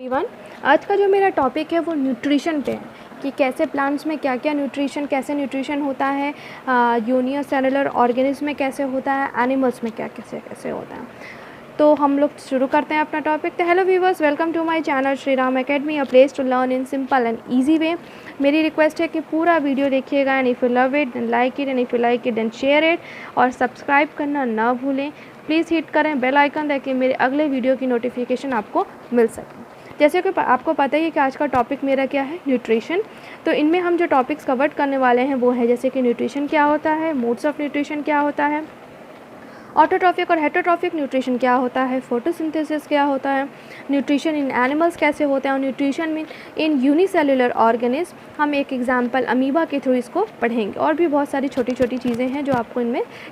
Everyone, आज का जो मेरा टॉपिक है वो न्यूट्रिशन पे है कि कैसे प्लांट्स में क्या क्या न्यूट्रिशन कैसे न्यूट्रिशन होता है, यूनिसेलुलर ऑर्गेनिज्म में कैसे होता है, एनिमल्स में क्या कैसे कैसे होता है। तो हम लोग शुरू करते हैं अपना टॉपिक। तो hello viewers, welcome to my channel Shri Ram academy, a place to learn in simple and easy way. मेरी रिक्वेस्ट है कि पूरा वीडियो देखिएगा, and if you love it then like it, and if you like it then share it, और subscribe करना ना भूलें। Please hit करें बेल आइकन ताकि मेरे अगले वीडियो की नोटिफिकेशन आपको मिल सके। जैसे कि आपको पता ही है कि आज का टॉपिक मेरा क्या है, न्यूट्रिशन। तो इनमें हम जो टॉपिक्स कवर करने वाले हैं वो है जैसे कि न्यूट्रिशन क्या होता है, मोड्स ऑफ न्यूट्रिशन क्या होता है, ऑटोट्रॉफिक और हेटरोट्रॉफिक न्यूट्रिशन क्या होता है, फोटोसिंथेसिस क्या होता है, न्यूट्रिशन इन एनिमल्स कैसे होते हैं, और न्यूट्रिशन इन यूनिसेलुलर ऑर्गेनिज्म हम एक एग्जांपल अमीबा के थ्रू इसको पढ़ेंगे। और भी बहुत सारी छोटी छोटी चीज़ें हैं जो आपको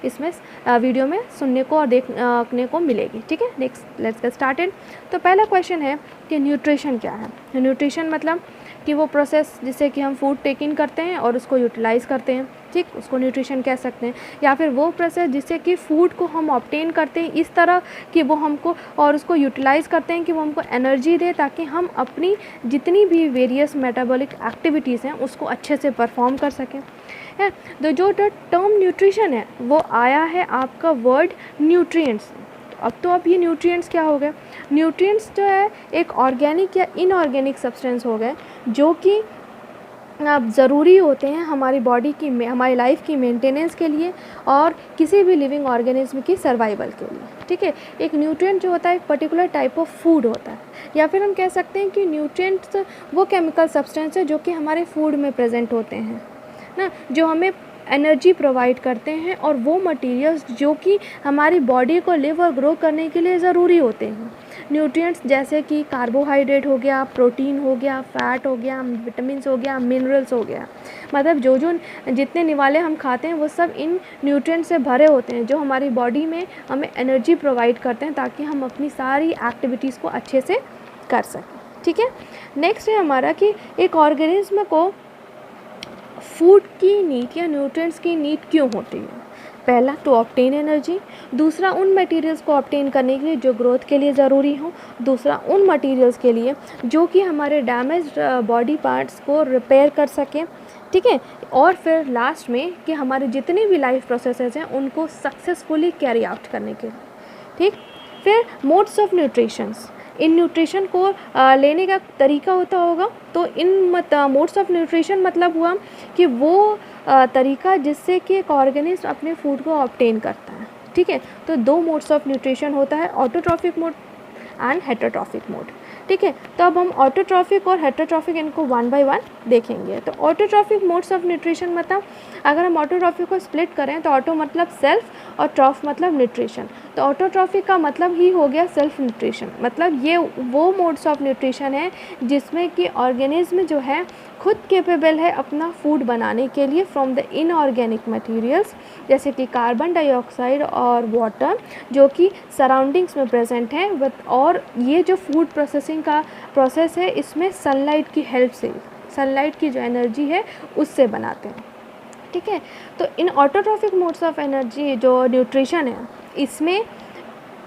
इसमें वीडियो में सुनने को और देखने को मिलेगी। ठीक है, नेक्स्ट लेट्स गेट स्टार्टेड। तो पहला क्वेश्चन है कि न्यूट्रिशन क्या है। न्यूट्रिशन मतलब कि वो प्रोसेस जिससे कि हम फूड टेक इन करते हैं और उसको यूटिलाइज़ करते हैं, ठीक, उसको न्यूट्रिशन कह सकते हैं। या फिर वो प्रोसेस जिससे कि फ़ूड को हम ऑब्टेन करते हैं इस तरह कि वो हमको और उसको यूटिलाइज़ करते हैं कि वो हमको एनर्जी दे ताकि हम अपनी जितनी भी वेरियस मेटाबॉलिक एक्टिविटीज़ हैं उसको अच्छे से परफॉर्म कर सकें। है तो जो टर्म न्यूट्रिशन है वो आया है आपका वर्ड न्यूट्रिएंट्स। तो अब ये न्यूट्रिएंट्स क्या हो गए? न्यूट्रिएंट्स जो है एक ऑर्गेनिक या इनऑर्गेनिक सब्सटेंस हो गए जो कि अब ज़रूरी होते हैं हमारी बॉडी की हमारी लाइफ की मेंटेनेंस के लिए और किसी भी लिविंग ऑर्गेनिज्म की सर्वाइवल के लिए। ठीक है, एक न्यूट्रिएंट जो होता है एक पर्टिकुलर टाइप ऑफ फूड होता है, या फिर हम कह सकते हैं कि न्यूट्रिएंट्स वो केमिकल सब्सटेंस है जो कि हमारे फूड में प्रेजेंट होते हैं ना, जो हमें एनर्जी प्रोवाइड करते हैं, और वो मटेरियल्स जो कि हमारी बॉडी को लिव और ग्रो करने के लिए ज़रूरी होते हैं। न्यूट्रिएंट्स जैसे कि कार्बोहाइड्रेट हो गया, प्रोटीन हो गया, फैट हो गया, विटामिन्स हो गया, मिनरल्स हो गया, मतलब जो जितने निवाले हम खाते हैं वो सब इन न्यूट्रिएंट्स से भरे होते हैं जो हमारी बॉडी में हमें एनर्जी प्रोवाइड करते हैं ताकि हम अपनी सारी एक्टिविटीज़ को अच्छे से कर सकें। ठीक है, नेक्स्ट है हमारा कि एक ऑर्गेनिज्म को फूड की नीड या न्यूट्रिएंट्स की नीड क्यों होती है। पहला, टू ऑब्टेन एनर्जी। दूसरा, उन मटेरियल्स को ऑब्टेन करने के लिए जो ग्रोथ के लिए ज़रूरी हो। दूसरा, उन मटेरियल्स के लिए जो कि हमारे डैमेज बॉडी पार्ट्स को रिपेयर कर सकें। ठीक है, और फिर लास्ट में कि हमारे जितने भी लाइफ प्रोसेसेस हैं उनको सक्सेसफुली कैरी आउट करने के लिए। ठीक, फिर modes of nutritions, in nutrition को लेने का तरीका होता होगा। तो इन मोड्स ऑफ न्यूट्रिशन मतलब हुआ कि वो तरीका जिससे कि एक ऑर्गेनिज्म अपने फूड को ऑब्टेन करता है। ठीक है, तो दो मोड्स ऑफ न्यूट्रिशन होता है, autotrophic mode and heterotrophic mode. ठीक है, तो अब हम ऑटोट्रॉफिक और हेटरोट्रॉफिक इनको वन बाय वन देखेंगे। तो ऑटोट्रॉफिक मोड्स ऑफ न्यूट्रिशन मतलब अगर हम ऑटोट्रॉफिक को स्प्लिट करें तो ऑटो मतलब सेल्फ और ट्रॉफ मतलब न्यूट्रिशन। तो ऑटोट्रॉफिक का मतलब ही हो गया सेल्फ न्यूट्रिशन, मतलब ये वो मोड्स ऑफ न्यूट्रिशन है जिसमें कि ऑर्गेनिज्म जो है खुद कैपेबल है अपना फूड बनाने के लिए फ्रॉम द इनऑर्गेनिक मटेरियल्स जैसे कि कार्बन डाइऑक्साइड और वाटर जो कि सराउंडिंग्स में प्रेजेंट हैं। और ये जो फूड प्रोसेसिंग का प्रोसेस है इसमें सनलाइट की हेल्प से, सनलाइट की जो एनर्जी है उससे बनाते हैं। ठीक है, तो इन ऑटोट्रॉफिक मोड्स ऑफ एनर्जी जो न्यूट्रिशन है इसमें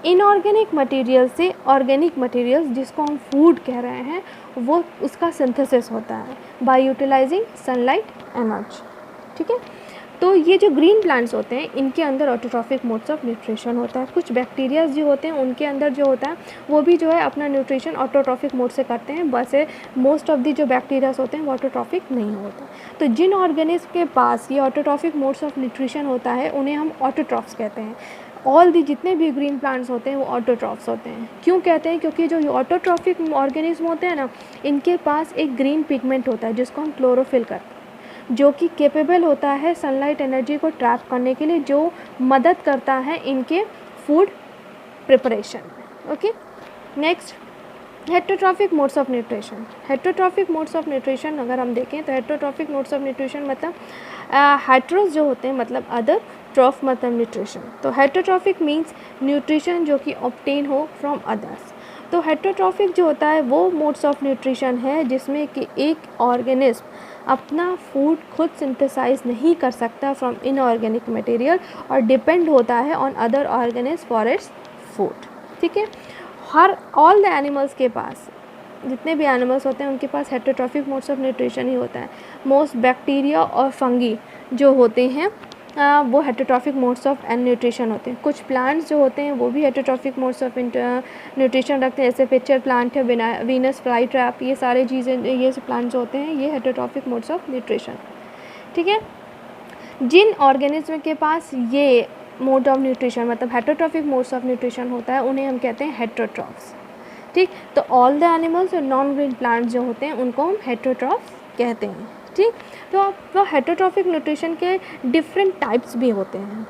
इनऑर्गेनिक मटेरियल से ऑर्गेनिक मटेरियल्स जिसको हम फूड कह रहे हैं वो उसका सिंथेसिस होता है बाय यूटिलाइजिंग सनलाइट एनर्जी। ठीक है, तो ये जो ग्रीन प्लांट्स होते हैं इनके अंदर ऑटोट्रॉफिक मोड्स ऑफ न्यूट्रिशन होता है। कुछ बैक्टीरियाज जो होते हैं उनके अंदर जो होता है वो भी जो है अपना न्यूट्रिशन ऑटोट्रॉफिक मोड से करते हैं, वैसे मोस्ट ऑफ दी जो बैक्टीरियाज होते हैं वो ऑटोट्रॉफिक नहीं होता। तो जिन ऑर्गेनिज्म के पास ये ऑटोट्रॉफिक मोड्स ऑफ न्यूट्रिशन होता है उन्हें हम ऑटोट्रॉफ्स कहते हैं। ऑल दी जितने भी ग्रीन प्लांट्स होते हैं वो ऑटोट्रॉफ्स होते हैं। क्यों कहते हैं? क्योंकि जो ऑटोट्रॉफिक ऑर्गेनिज्म होते हैं ना इनके पास एक ग्रीन पिगमेंट होता है जिसको हम क्लोरोफिल करते हैं, जो कि कैपेबल होता है सनलाइट एनर्जी को ट्रैप करने के लिए, जो मदद करता है इनके फूड प्रिपरेशन में। Okay, next heterotrophic modes of nutrition. Heterotrophic modes of nutrition अगर हम देखें तो हेटरोट्रॉफिक मोड्स ऑफ न्यूट्रिशन मतलब हेट्रोस जो होते हैं मतलब अदर, ट्रॉफ मतलब न्यूट्रिशन। तो हेटरोट्रॉफिक मीन्स न्यूट्रिशन जो कि ऑब्टेन हो फ्रॉम अदर्स। तो हेटरोट्रॉफिक जो होता है वो मोड्स ऑफ न्यूट्रिशन है जिसमें कि एक ऑर्गेनिज्म अपना फूड खुद सिंथेसाइज नहीं कर सकता फ्रॉम इनऑर्गेनिक मटेरियल और डिपेंड होता है on other organism for its food. ठीक है, हर ऑल द एनिमल्स के पास जितने भी एनिमल्स होते हैं उनके पास हेटरोट्रॉफिक मोड्स ऑफ न्यूट्रिशन ही होता है। मोस्ट बैक्टीरिया और फंगी जो होते हैं वो हेटरोट्रॉफिक मोड्स ऑफ न्यूट्रिशन होते हैं। कुछ प्लांट्स जो होते हैं वो भी हेटरोट्रॉफिक मोड्स ऑफ न्यूट्रिशन रखते हैं, जैसे पिक्चर प्लांट है, वीनस फ्लाई ट्रैप, ये सारे चीज़ें, ये प्लांट्स जो होते हैं ये हेटरोट्रॉफिक मोड्स ऑफ न्यूट्रिशन। ठीक है, जिन ऑर्गेनिज्म के पास ये मोड ऑफ न्यूट्रिशन मतलब हेटरोट्रॉफिक मोड्स ऑफ न्यूट्रिशन होता है उन्हें हम कहते हैं हेटरोट्रॉफ्स। ठीक, तो ऑल द एनिमल्स और नॉन ग्रीन प्लांट्स जो होते हैं उनको हम हेटरोट्रॉफ्स कहते हैं। ठीक, तो अब हेटरोट्रॉफिक न्यूट्रिशन के डिफरेंट टाइप्स भी होते हैं।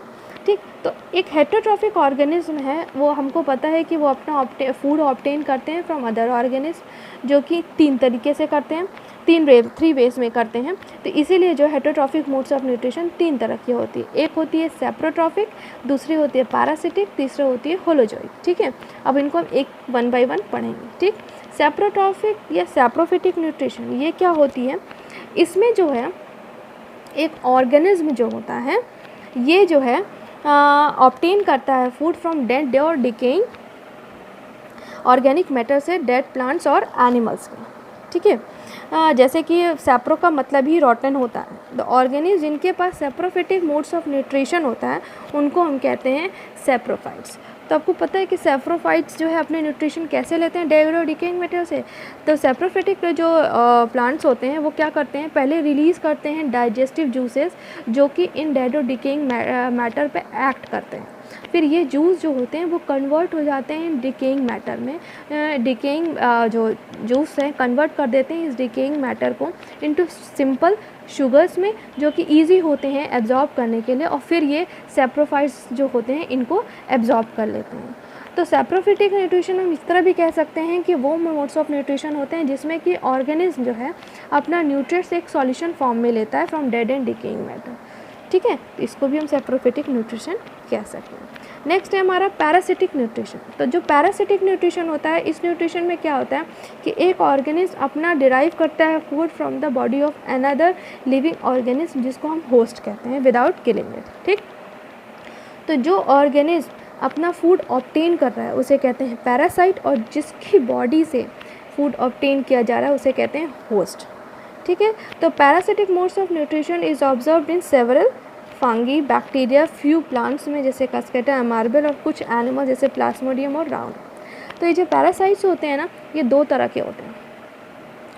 ठीक, तो एक हेटरोट्रॉफिक ऑर्गेनिज्म है वो हमको पता है कि वो अपना फूड ऑब्टेन करते हैं फ्रॉम अदर ऑर्गेनिज्म, जो कि 3 तरीके से करते हैं, 3 वेज में करते हैं। तो इसीलिए जो हेटरोट्रॉफिक मोड्स ऑफ न्यूट्रिशन 3 तरह की होती है। एक होती है सेप्रोट्रॉफिक, दूसरी होती है पैरासिटिक, तीसरी होती है होलोजोइक। ठीक है, अब इनको हम एक 1 बाय 1 पढ़ेंगे। ठीक, सेप्रोट्रॉफिक या सेप्रोफिटिक न्यूट्रिशन ये क्या होती है, इसमें जो है एक ऑर्गेनिज्म जो होता है ये जो है ऑब्टेन करता है फूड फ्रॉम डेड और डिकेइंग ऑर्गेनिक मैटर से डेड प्लांट्स और एनिमल्स का। ठीक है, जैसे कि सेप्रो का मतलब ही रॉटन होता है। द ऑर्गेनिज्म जिनके पास सेप्रोफिटिक मोड्स ऑफ न्यूट्रिशन होता है उनको हम कहते हैं सेप्रोफाइट्स। तो आपको पता है कि सेप्रोफाइट्स जो है अपने न्यूट्रिशन कैसे लेते हैं, डेड और डिकेइंग मैटर से। तो सेप्रोफिटिक जो प्लांट्स होते हैं वो क्या करते हैं, पहले रिलीज़ करते हैं डाइजेस्टिव जूसेस जो कि इन डेड और डिकेइंग मैटर पे एक्ट करते हैं। फिर ये जूस जो होते हैं वो कन्वर्ट हो जाते हैं डिकेइंग मैटर में। डिकेइंग जो जूस है कन्वर्ट कर देते हैं इस डिकेइंग मैटर को इनटू सिंपल शुगर्स में, जो कि इजी होते हैं एब्जॉर्ब करने के लिए, और फिर ये सेप्रोफाइट्स जो होते हैं इनको एब्जॉर्ब कर लेते हैं। तो सेप्रोफिटिक न्यूट्रिशन हम इस तरह भी कह सकते हैं कि वो मोड्स ऑफ न्यूट्रिशन होते हैं जिसमें कि ऑर्गेनिज्म जो है अपना न्यूट्रिएंट्स एक सॉल्यूशन फॉर्म में लेता है from dead and decaying matter. ठीक है, तो इसको भी हम सेप्रोफिटिक न्यूट्रिशन कह सकते हैं। नेक्स्ट है हमारा पैरासिटिक न्यूट्रिशन। तो जो पैरासिटिक न्यूट्रिशन होता है, इस न्यूट्रिशन में क्या होता है कि एक ऑर्गेनिज्म अपना डिराइव करता है food from the body of another living organism जिसको हम होस्ट कहते हैं विदाउट किलिंग इट। ठीक, तो जो ऑर्गेनिज्म अपना फूड ऑब्टेन कर रहा है उसे कहते हैं पैरासाइट, और जिसकी बॉडी से फूड ऑब्टेन किया जा रहा है उसे कहते हैं होस्ट। ठीक है, तो parasitic modes of nutrition is observed in several fungi, bacteria, few plants में जैसे कस्केटा, मार्बल, और कुछ एनिमल जैसे प्लाज्मोडियम और राउंड। तो ये जो पैरासाइट्स होते हैं ना ये 2 तरह के होते हैं।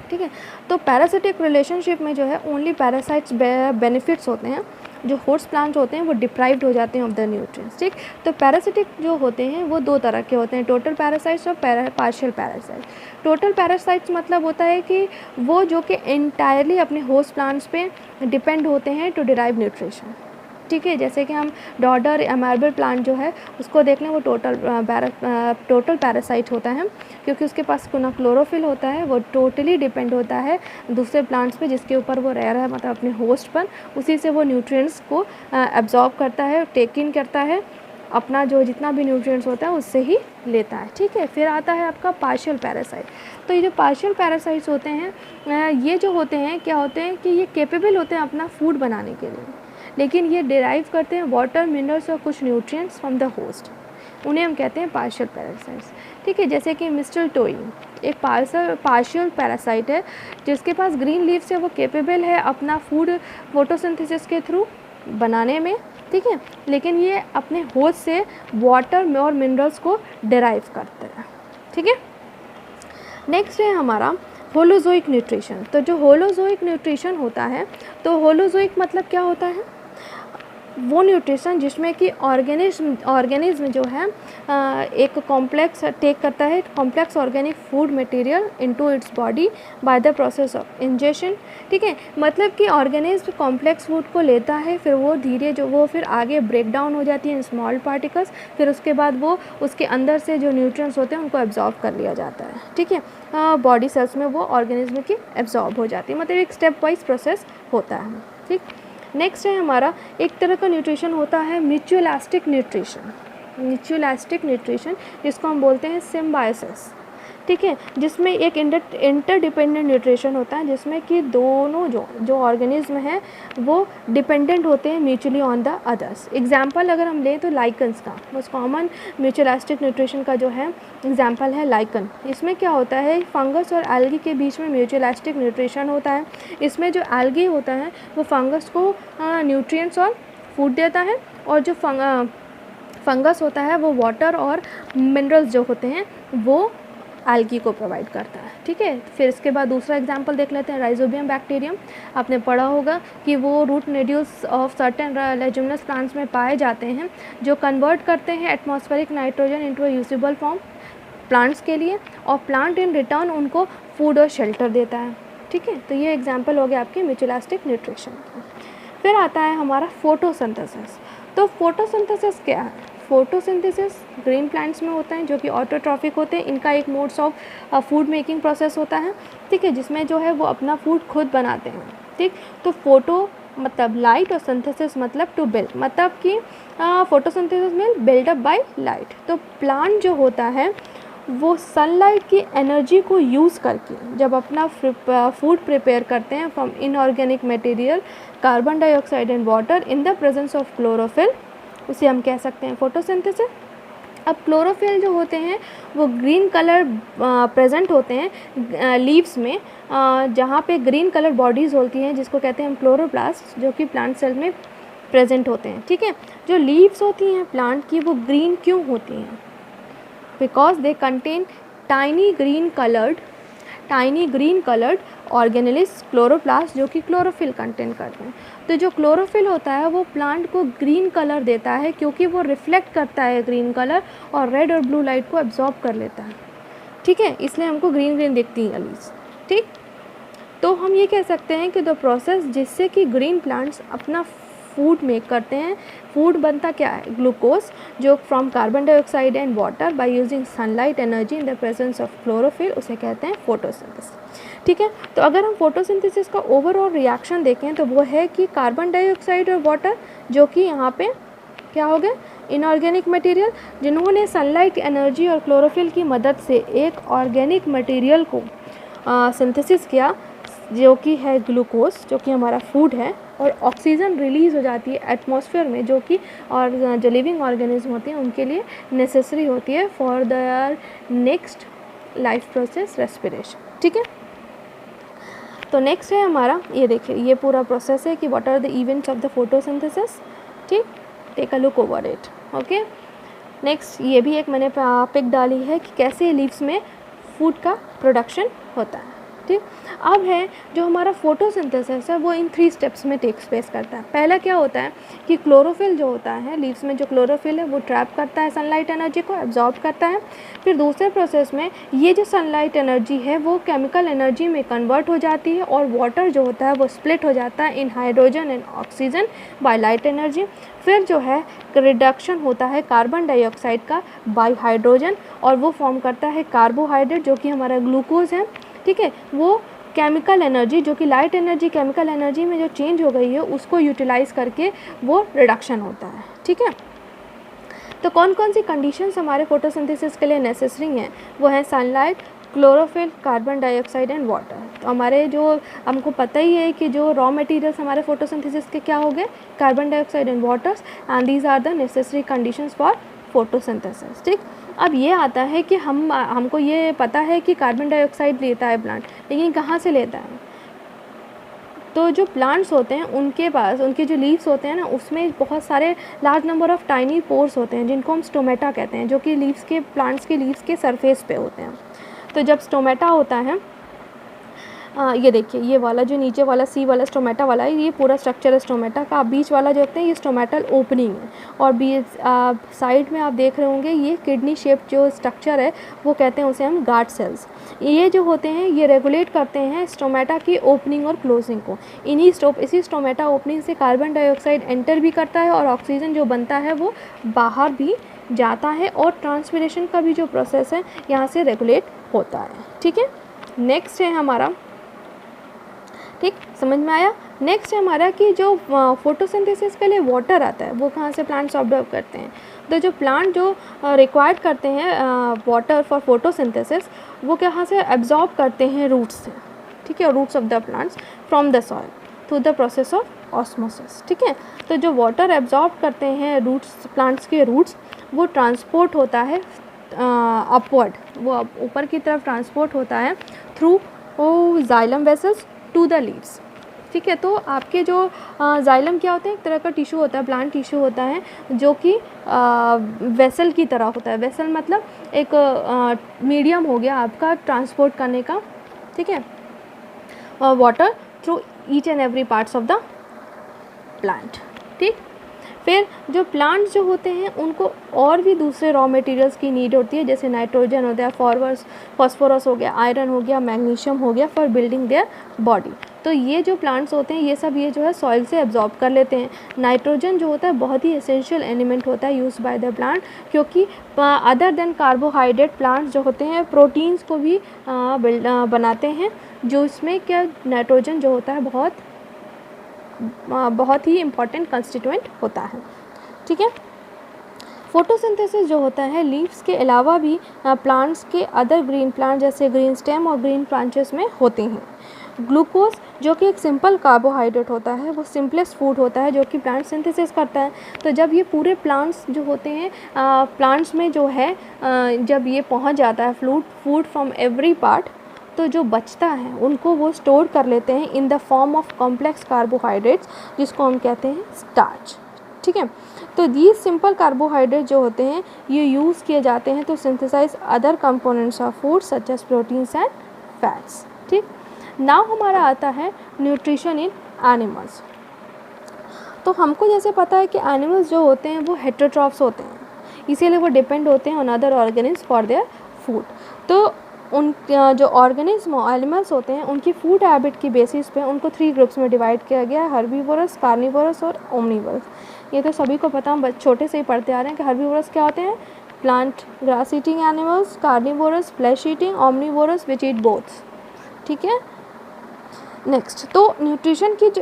ठीक है, तो पैरासिटिक रिलेशनशिप में जो है ओनली पैरासाइट्स बेनिफिट्स होते हैं, जो होस्ट प्लांट होते हैं वो डिप्राइव्ड हो जाते हैं ऑफ द न्यूट्रिएंट्स। ठीक, तो पैरासिटिक जो होते हैं वो 2 तरह के होते हैं, टोटल पैरासाइट्स और पार्शियल पैरासाइट्स। टोटल पैरासाइट्स मतलब होता है कि वो जो कि एंटायरली अपने होस्ट प्लांट्स पे डिपेंड होते हैं टू डिराइव न्यूट्रिशन। ठीक है, जैसे कि हम डॉडर अमार्बल प्लांट जो है उसको देख लें, वो टोटल पैरासाइट होता है क्योंकि उसके पास ना क्लोरोफिल होता है, वो टोटली डिपेंड होता है दूसरे प्लांट्स पे जिसके ऊपर वो रह रहा है, मतलब अपने होस्ट पर, उसी से वो न्यूट्रिएंट्स को एब्जॉर्ब करता है, टेक इन करता है, अपना जो जितना भी न्यूट्रिएंट्स होता है उससे ही लेता है। ठीक है, फिर आता है आपका पार्शियल पैरासाइट। तो ये जो पार्शियल पैरासाइट्स होते हैं ये जो होते हैं क्या होते हैं कि ये कैपेबल होते हैं अपना फूड बनाने के लिए, लेकिन ये डिराइव करते हैं वाटर, मिनरल्स और कुछ न्यूट्रिएंट्स फ्रॉम द होस्ट, उन्हें हम कहते हैं पार्शियल पैरासाइट्स। ठीक है, जैसे कि मिस्टर टोइन एक पार्शियल पैरासाइट है जिसके पास ग्रीन लीफ से वो कैपेबल है अपना फूड फोटोसिंथेसिस के थ्रू बनाने में। ठीक है, लेकिन ये अपने होस्ट से वाटर और मिनरल्स को डिराइव करते हैं। ठीक है, नेक्स्ट है हमारा होलोजोइक न्यूट्रिशन। तो जो होलोजोइक न्यूट्रिशन होता है, तो होलोजोइक मतलब क्या होता है, वो न्यूट्रिशन जिसमें कि ऑर्गेनिज्म जो है एक कॉम्प्लेक्स टेक करता है complex organic food material into its body by the process of ingestion. ठीक है, मतलब कि ऑर्गेनिज्म कॉम्प्लेक्स फूड को लेता है, फिर वो धीरे वो फिर आगे ब्रेक डाउन हो जाती है इन स्मॉल पार्टिकल्स, फिर उसके बाद वो उसके अंदर से जो न्यूट्रिएंट्स होते हैं उनको एब्जॉर्ब कर लिया जाता है। ठीक है, बॉडी सेल्स में वो ऑर्गेनिज्म की एब्जॉर्ब हो जाती है, मतलब एक स्टेप वाइज प्रोसेस होता है। ठीक, नेक्स्ट है हमारा एक तरह का न्यूट्रिशन होता है म्यूचुअलिस्टिक न्यूट्रिशन। म्यूचुअलिस्टिक न्यूट्रिशन जिसको हम बोलते हैं सिम्बायोसिस। ठीक है, जिसमें एक इंटरडिपेंडेंट न्यूट्रिशन होता है, जिसमें कि दोनों जो ऑर्गेनिज्म हैं वो डिपेंडेंट होते हैं mutually on the others. Example अगर हम लें तो लाइकन्स का मोस्ट कॉमन म्यूचुअलिस्टिक न्यूट्रिशन का जो है एग्जाम्पल है लाइकन। इसमें क्या होता है, फंगस और एल्गी के बीच में म्यूचुअलिस्टिक न्यूट्रिशन होता है। इसमें जो एल्गी होता है वो फंगस को न्यूट्रिएंट्स और फूड देता है, और जो फंगस होता है वो वाटर और मिनरल्स जो होते हैं वो एल्गी को प्रोवाइड करता है। ठीक है, फिर इसके बाद दूसरा एग्जांपल देख लेते हैं, राइजोबियम बैक्टीरियम। आपने पढ़ा होगा कि वो root nodules of certain leguminous plants में पाए जाते हैं, जो कन्वर्ट करते हैं atmospheric nitrogen into a usable form plants के लिए, और प्लांट इन रिटर्न उनको फूड और शेल्टर देता है। ठीक है, तो ये एग्जाम्पल हो गया आपके म्यूचुअलिस्टिक न्यूट्रिशन का। फिर आता है हमारा फोटोसिंथेसिस। तो फोटोसिंथेसिस क्या है? फोटोसिंथेसिस ग्रीन प्लांट्स में होता है जो कि ऑटोट्रॉफिक होते हैं। इनका एक modes of food making process होता है, ठीक है, जिसमें जो है वो अपना फूड खुद बनाते हैं। ठीक, तो फोटो मतलब लाइट और सिंथेसिस मतलब टू बिल्ड, मतलब कि फोटोसिंथेसिस में बिल्डअप बाय लाइट। तो प्लांट जो होता है वो सनलाइट की एनर्जी को यूज़ करके जब अपना फूड प्रिपेयर करते हैं from inorganic material, carbon dioxide and water in the presence of chlorophyll, उसे हम कह सकते हैं फोटोसिंथेसिस। अब क्लोरोफिल जो होते हैं वो ग्रीन कलर प्रेजेंट होते हैं लीव्स में, जहाँ पे ग्रीन कलर बॉडीज़ होती हैं जिसको कहते हैं हम क्लोरोप्लास्ट, जो कि प्लांट सेल में प्रेजेंट होते हैं। ठीक है, जो लीव्स होती हैं प्लांट की वो ग्रीन क्यों होती हैं? Because they contain tiny green coloured organelles chloroplast, जो कि क्लोरोफिल कंटेन करते हैं। तो जो क्लोरोफिल होता है वो प्लांट को ग्रीन कलर देता है, क्योंकि वो रिफ्लेक्ट करता है ग्रीन कलर और रेड और ब्लू लाइट को एब्जॉर्ब कर लेता है। ठीक है, इसलिए हमको ग्रीन ग्रीन दिखती हैं लीव्स। ठीक, तो हम ये कह सकते हैं कि द प्रोसेस जिससे कि ग्रीन प्लांट्स अपना फूड मेक करते हैं, फूड बनता क्या है? ग्लूकोज, जो from carbon dioxide and water by using sunlight energy in the presence of chlorophyll, उसे कहते हैं फोटोसिंथेसिस। ठीक है, तो अगर हम फोटोसिंथेसिस का ओवरऑल रिएक्शन देखें तो वो है कि कार्बन डाइऑक्साइड और वाटर, जो कि यहाँ पे क्या हो गए, इनऑर्गेनिक मटेरियल, जिन्होंने सनलाइट एनर्जी और क्लोरोफिल की मदद से एक ऑर्गेनिक मटेरियल को सिंथेसिस किया, जो कि है ग्लूकोज, जो कि हमारा फूड है, और ऑक्सीजन रिलीज़ हो जाती है एटमॉस्फेयर में, जो कि और जो लिविंग ऑर्गेनिज्म होते हैं उनके लिए नेसेसरी होती है for their next life process respiration. ठीक है, तो नेक्स्ट है हमारा, ये देखिए ये पूरा प्रोसेस है कि what are the events of the photosynthesis. ठीक, take a look over it. Okay, next ये भी एक मैंने पिक डाली है कि कैसे लीव्स में फूड का प्रोडक्शन होता है। ठीक, अब है जो हमारा फोटोसिंथेसिस है वो इन 3 स्टेप्स में टेक्स प्लेस करता है। पहला क्या होता है कि क्लोरोफिल जो होता है लीव्स में, जो क्लोरोफिल है वो ट्रैप करता है सनलाइट एनर्जी को, एब्जॉर्ब करता है। फिर दूसरे प्रोसेस में ये जो सनलाइट एनर्जी है वो केमिकल एनर्जी में कन्वर्ट हो जाती है, और वाटर जो होता है वो स्प्लिट हो जाता है in hydrogen and oxygen by light energy. फिर जो है रिडक्शन होता है कार्बन डाइऑक्साइड का बाय हाइड्रोजन, और वो फॉर्म करता है कार्बोहाइड्रेट, जो कि हमारा ग्लूकोज है। ठीक है, वो केमिकल एनर्जी, जो कि लाइट एनर्जी केमिकल एनर्जी में जो चेंज हो गई है उसको यूटिलाइज़ करके वो रिडक्शन होता है। ठीक है, तो कौन कौन सी कंडीशंस हमारे फोटोसिंथेसिस के लिए नेसेसरी हैं? वो है sunlight, chlorophyll, carbon dioxide and water. तो हमारे जो हमको पता ही है कि जो रॉ मटेरियल्स हमारे फोटोसिंथेसिस के क्या हो गए, carbon dioxide and waters, and these are the necessary conditions for photosynthesis. ठीक, अब ये आता है कि हमको ये पता है कि कार्बन डाइऑक्साइड लेता है प्लांट, लेकिन कहाँ से लेता है? तो जो प्लांट्स होते हैं उनके पास, उनके जो लीव्स होते हैं ना, उसमें बहुत सारे large number of tiny pores होते हैं, जिनको हम स्टोमेटा कहते हैं, जो कि लीव्स के, प्लांट्स के लीव्स के सरफेस पे होते हैं। तो जब स्टोमेटा होता है, ये देखिए ये वाला जो नीचे वाला सी वाला स्टोमेटा वाला है, ये पूरा स्ट्रक्चर है स्टोमेटा का। बीच वाला जो होते हैं ये स्टोमेटल ओपनिंग है, और बीच साइड में आप देख रहे होंगे ये किडनी शेप जो स्ट्रक्चर है वो कहते हैं उसे हम गार्ड सेल्स। ये जो होते हैं ये रेगुलेट करते हैं स्टोमेटा की ओपनिंग और क्लोजिंग को। इसी स्टोमेटा ओपनिंग से कार्बन डाइऑक्साइड एंटर भी करता है, और ऑक्सीजन जो बनता है वो बाहर भी जाता है, और ट्रांसपिरेशन का भी जो प्रोसेस है यहाँ से रेगुलेट होता है। ठीक है, नेक्स्ट है हमारा ठीक, समझ में आया। नेक्स्ट है हमारा कि जो फोटोसिंथेसिस के लिए वाटर आता है वो कहाँ से प्लांट्स ऑब्जर्व करते हैं। तो जो प्लांट जो रिक्वायर्ड करते हैं वाटर फॉर फोटोसिंथेसिस वो कहाँ से एब्जॉर्ब करते हैं, रूट्स से। ठीक है, roots of the plants from the soil through the process of osmosis. ठीक है, तो जो वाटर एब्जॉर्ब करते हैं रूट्स, प्लांट्स के रूट्स, वो ट्रांसपोर्ट होता है अपवर्ड, वो ऊपर की तरफ ट्रांसपोर्ट होता है through xylem vessels to the leaves. ठीक है, तो आपके जो जाइलम क्या होता है, एक तरह का टिश्यू होता है, प्लांट टिश्यू होता है जो कि वेसल की तरह होता है। वेसल मतलब एक मीडियम हो गया आपका ट्रांसपोर्ट करने का। ठीक है, water through each and every parts of the plant. ठीक, फिर जो प्लांट्स जो होते हैं उनको और भी दूसरे रॉ मटेरियल्स की नीड होती है, जैसे नाइट्रोजन हो गया, फॉस्फोरस हो गया, आयरन हो गया, मैग्नीशियम हो गया, फॉर बिल्डिंग देयर बॉडी। तो ये जो प्लांट्स होते हैं ये सब ये जो है सॉइल से एब्जॉर्ब कर लेते हैं। नाइट्रोजन जो होता है बहुत ही एसेंशियल एलिमेंट होता है यूज बाय द प्लांट, क्योंकि अदर देन कार्बोहाइड्रेट प्लांट्स जो होते हैं प्रोटीन्स को भी बनाते हैं, जो इसमें क्या नाइट्रोजन जो होता है बहुत ही इम्पॉर्टेंट कंस्टिट्यूएंट होता है। ठीक है, फोटोसिंथेसिस जो होता है लीव्स के अलावा भी प्लांट्स के अदर ग्रीन प्लांट जैसे ग्रीन स्टेम और ग्रीन ब्रांचेस में होते हैं। ग्लूकोज जो कि एक सिंपल कार्बोहाइड्रेट होता है, वो सिंपलेस्ट फूड होता है जो कि प्लांट सिंथेसिस करता है। तो जब ये पूरे प्लांट्स जो होते हैं प्लांट्स में जो है जब ये पहुंच जाता है फूड फ्रॉम एवरी पार्ट, तो जो बचता है उनको वो स्टोर कर लेते हैं in the form of complex carbohydrates, जिसको हम कहते हैं स्टार्च। ठीक है, तो ये सिंपल कार्बोहाइड्रेट जो होते हैं ये यूज़ किए जाते हैं तो synthesize other components of food such as proteins and fats. ठीक, नाउ हमारा आता है न्यूट्रिशन इन एनिमल्स। तो हमको जैसे पता है कि एनिमल्स जो होते हैं वो हेटेरोट्रॉफ्स होते हैं, इसीलिए वो डिपेंड होते हैं on other organism for their food. तो उन जो ऑर्गेनिज्म एनिमल्स होते हैं उनकी फूड हैबिट की बेसिस पे उनको 3 ग्रुप्स में डिवाइड किया गया है, हर्बीवोरस, कार्निवोरस और ओमनीवोरस। ये तो सभी को पता, हम छोटे से ही पढ़ते आ रहे हैं कि हर्बीवोरस क्या होते हैं, plant grass eating animals, carnivores flesh eating, omnivores which eat boths. ठीक है, नेक्स्ट तो न्यूट्रिशन की जो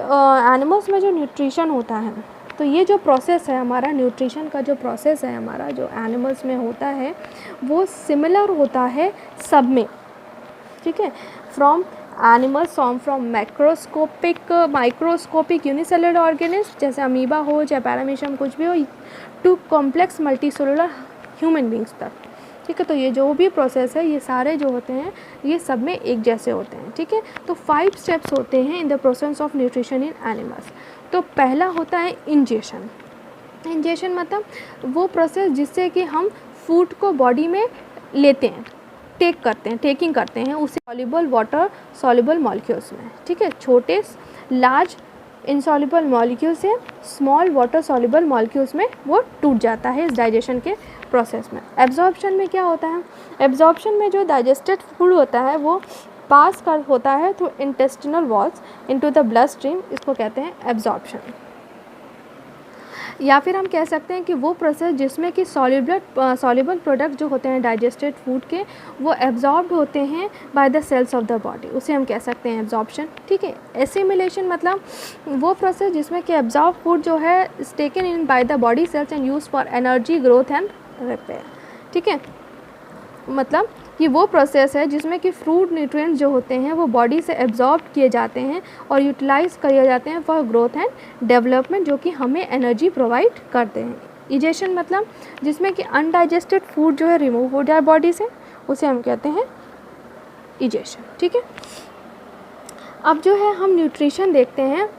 एनिमल्स में जो न्यूट्रिशन होता है, तो ये जो प्रोसेस है हमारा न्यूट्रिशन का जो प्रोसेस है हमारा जो एनिमल्स में होता है वो सिमिलर होता है सब में। ठीक है, from animals from microscopic unicellular organism जैसे अमीबा हो चाहे पैरामीशियम कुछ भी हो, to complex multicellular human beings तक। ठीक है, तो ये जो भी प्रोसेस है ये सारे जो होते हैं ये सब में एक जैसे होते हैं। ठीक है, तो 5 स्टेप्स होते हैं in the process of nutrition in animals. तो पहला होता है इंजेशन। इंजेशन मतलब वो प्रोसेस जिससे कि हम फूड को बॉडी में लेते हैं, टेकिंग करते हैं उसे सॉल्युबल वाटर सॉल्युबल मॉलिक्यूल्स में। ठीक है, छोटे लार्ज इनसॉल्युबल मॉलिक्यूल से स्मॉल वाटर सॉल्युबल मॉलिक्यूल्स में वो टूट जाता है इस डाइजेशन के प्रोसेस में। एब्जॉर्प्शन में क्या होता है, एब्जॉर्प्शन में जो डाइजेस्टेड फूड होता है वो पास कर होता है through intestinal walls into the blood stream, इसको कहते हैं एब्जॉर्प्शन। या फिर हम कह सकते हैं कि वो प्रोसेस जिसमें कि सॉल्युबल प्रोडक्ट जो होते हैं डाइजेस्टेड फूड के वो एब्जॉर्ब्ड होते हैं by the cells of the body, उसे हम कह सकते हैं एब्जॉर्प्शन। ठीक है, एसिमिलेशन मतलब वो प्रोसेस जिसमें कि एब्जॉर्ब फूड जो है is taken in by the body cells and use for energy growth and repair. ठीक है, मतलब कि वो प्रोसेस है जिसमें कि फ्रूट न्यूट्रिएंट्स जो होते हैं वो बॉडी से एब्जॉर्ब किए जाते हैं और यूटिलाइज किए जाते हैं फॉर ग्रोथ एंड डेवलपमेंट, जो कि हमें एनर्जी प्रोवाइड करते हैं। इजेशन मतलब जिसमें कि अनडाइजेस्टेड फूड जो है रिमूव हो जाए बॉडी से, उसे हम कहते हैं इजेशन। ठीक है, अब जो है हम न्यूट्रिशन देखते हैं।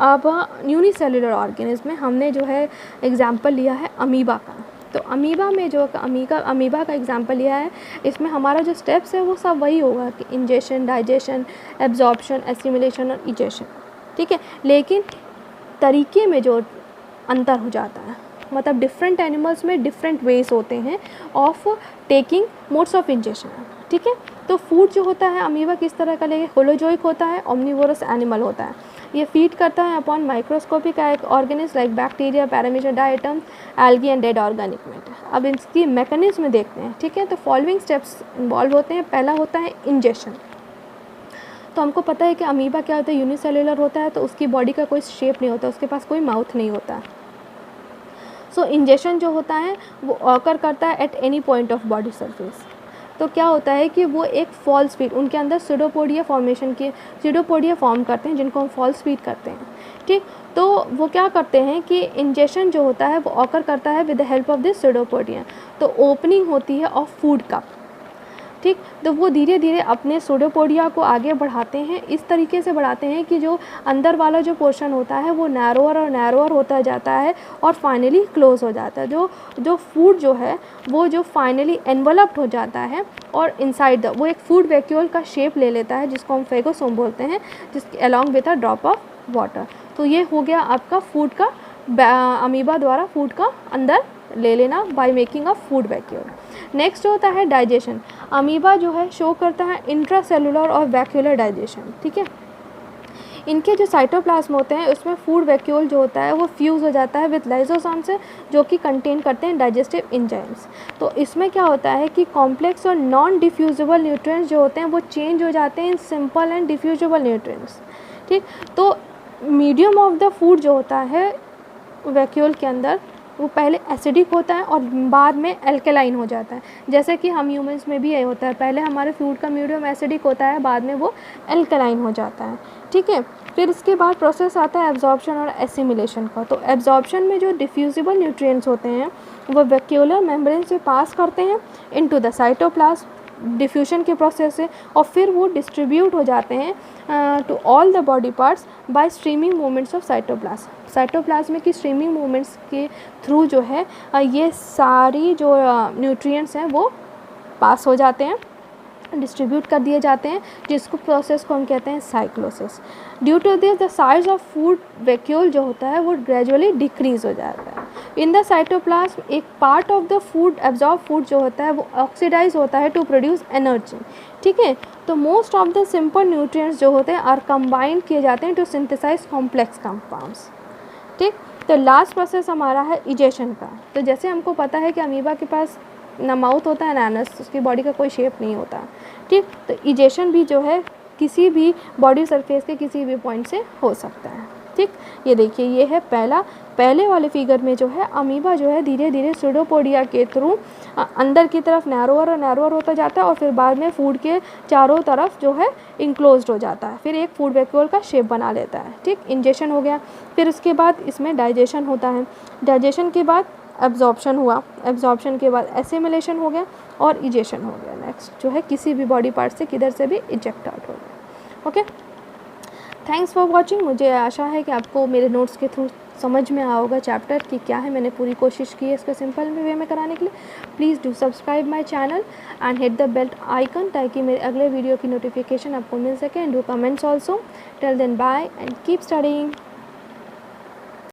अब यूनिसेलुलर ऑर्गेनिज्म में हमने जो है एग्जाम्पल लिया है अमीबा का। तो अमीबा में जो अमीबा का एग्जांपल लिया है, इसमें हमारा जो स्टेप्स है वो सब वही होगा कि इंजेशन, डाइजेशन, एब्जॉर्प्शन, एसिमिलेशन और इजेशन। ठीक है, लेकिन तरीके में जो अंतर हो जाता है, मतलब डिफरेंट एनिमल्स में डिफरेंट वेज होते हैं of taking modes of ingestion. ठीक है, तो फूड जो होता है अमीबा किस तरह का लेके होलोजोइक होता है, ओमनीवोरस एनिमल होता है। ये फीड करता है upon microscopic organism like bacteria, paramecium, diatom, algae and dead organic matter. अब इसकी मैकेनिज्म देखते हैं। ठीक है, तो फॉलोइंग स्टेप्स इन्वॉल्व होते हैं। पहला होता है इंजेशन। तो हमको पता है कि अमीबा क्या होता है, यूनिसेलुलर होता है, तो उसकी बॉडी का कोई शेप नहीं होता, उसके पास कोई माउथ नहीं होता। सो इंजेक्शन जो होता है वो ऑकर करता है at any point of body surface. तो क्या होता है कि वो एक फॉल्स फीड, उनके अंदर सीडोपोडिया फॉर्मेशन के सीडोपोडिया फॉर्म करते हैं जिनको हम फॉल्स फीड करते हैं, ठीक। तो वो क्या करते हैं कि इंजेक्शन जो होता है वो ऑकर करता है with the help of this pseudopodia. तो ओपनिंग होती है ऑफ फूड कप, ठीक। तो वो धीरे धीरे अपने सीडोपोडिया को आगे बढ़ाते हैं, इस तरीके से बढ़ाते हैं कि जो अंदर वाला जो पोर्शन होता है वो नैरोअर और नैरोअर होता जाता है और फाइनली क्लोज हो जाता है। जो फूड जो है वो जो फाइनली एनवलप्ड हो जाता है और इनसाइड वो एक फूड वैक्यूल का शेप ले लेता है जिसको हम फेगोसोम बोलते हैं, जिसके along with a drop of water. तो ये हो गया आपका फूड का, अमीबा द्वारा फूड का अंदर ले लेना by making a food vacuole. Next होता है डाइजेशन। अमीबा जो है शो करता है इंट्रासेलुलर और वैक्यूलर डाइजेशन, ठीक है। इनके जो साइटोप्लाज्म होते हैं उसमें फूड वैक्यूल जो होता है वो फ्यूज़ हो जाता है विद लाइसोसोम से, जो कि कंटेन करते हैं डाइजेस्टिव एंजाइम्स। तो इसमें क्या होता है कि कॉम्प्लेक्स और नॉन डिफ्यूजिबल न्यूट्रिएंट्स जो होते हैं वो चेंज हो जाते हैं इन सिंपल एंड डिफ्यूजिबल न्यूट्रिएंट्स, ठीक। तो मीडियम ऑफ द फूड जो होता है वैक्यूल के अंदर वो पहले एसिडिक होता है और बाद में एल्केलाइन हो जाता है, जैसे कि हम ह्यूमंस में भी ये होता है, पहले हमारे फूड का मीडियम एसिडिक होता है, बाद में वो एल्केलाइन हो जाता है, ठीक है। फिर इसके बाद प्रोसेस आता है एब्जॉर्प्शन और एसिमिलेशन का। तो एब्जॉर्प्शन में जो डिफ्यूजिबल न्यूट्रिएंट्स होते हैं वो वैक्यूलर मेम्ब्रेन से पास करते हैं इनटू द साइटोप्लाज्म डिफ्यूजन के प्रोसेस से, और फिर वो डिस्ट्रीब्यूट हो जाते हैं to all the body parts by streaming movements of cytoplasm. Cytoplasm की स्ट्रीमिंग मूवमेंट्स के थ्रू जो है ये सारी जो न्यूट्रिएंट्स हैं वो पास हो जाते हैं, डिस्ट्रीब्यूट कर दिए जाते हैं, जिसको प्रोसेस को हम कहते हैं cyclosis. Due to this the size of food vacuole जो होता है वो ग्रेजुअली डिक्रीज हो जाता है। इन द साइटोप्लाज्म एक part of the food absorb food जो होता है वो ऑक्सीडाइज होता है टू प्रोड्यूस एनर्जी, ठीक है। तो most of the simple nutrients जो होते हैं आर कंबाइंड किए जाते हैं टू सिंथेसाइज कॉम्प्लेक्स कंपाउंड्स, ठीक। तो लास्ट प्रोसेस हमारा है इजेशन का। तो जैसे हमको पता है कि अमीबा के पास ना माउथ होता है ना एनस, उसकी बॉडी का कोई शेप नहीं होता, ठीक। तो इजेशन भी जो है किसी भी बॉडी सरफेस के किसी भी पॉइंट से हो सकता है, ठीक। ये देखिए ये है पहले वाले फिगर में जो है अमीबा जो है धीरे धीरे सीडोपोडिया के थ्रू अंदर की तरफ नैरोअर और नैरोअर होता जाता है और फिर बाद में फूड के चारों तरफ जो है इंक्लोज्ड हो जाता है, फिर एक फूड वैक्यूल का शेप बना लेता है, ठीक। इंजेक्शन हो गया, फिर उसके बाद इसमें डाइजेशन होता है, डाइजेशन के बाद एब्जॉर्प्शन हुआ, एब्जॉर्प्शन के बाद एसिमिलेशन हो गया और इजेशन हो गया। नेक्स्ट जो है किसी भी बॉडी पार्ट से किधर से भी इजेक्ट आउट हो गया। Okay, thanks for watching. मुझे आशा है कि आपको मेरे नोट्स के थ्रू समझ में आया होगा चैप्टर कि क्या है। मैंने पूरी कोशिश की है इसको सिंपल वे में कराने के लिए। Please do subscribe my channel and hit the bell icon ताकि मेरे अगले वीडियो की नोटिफिकेशन आपको मिल सके, and do comments also. Till then bye and keep studying.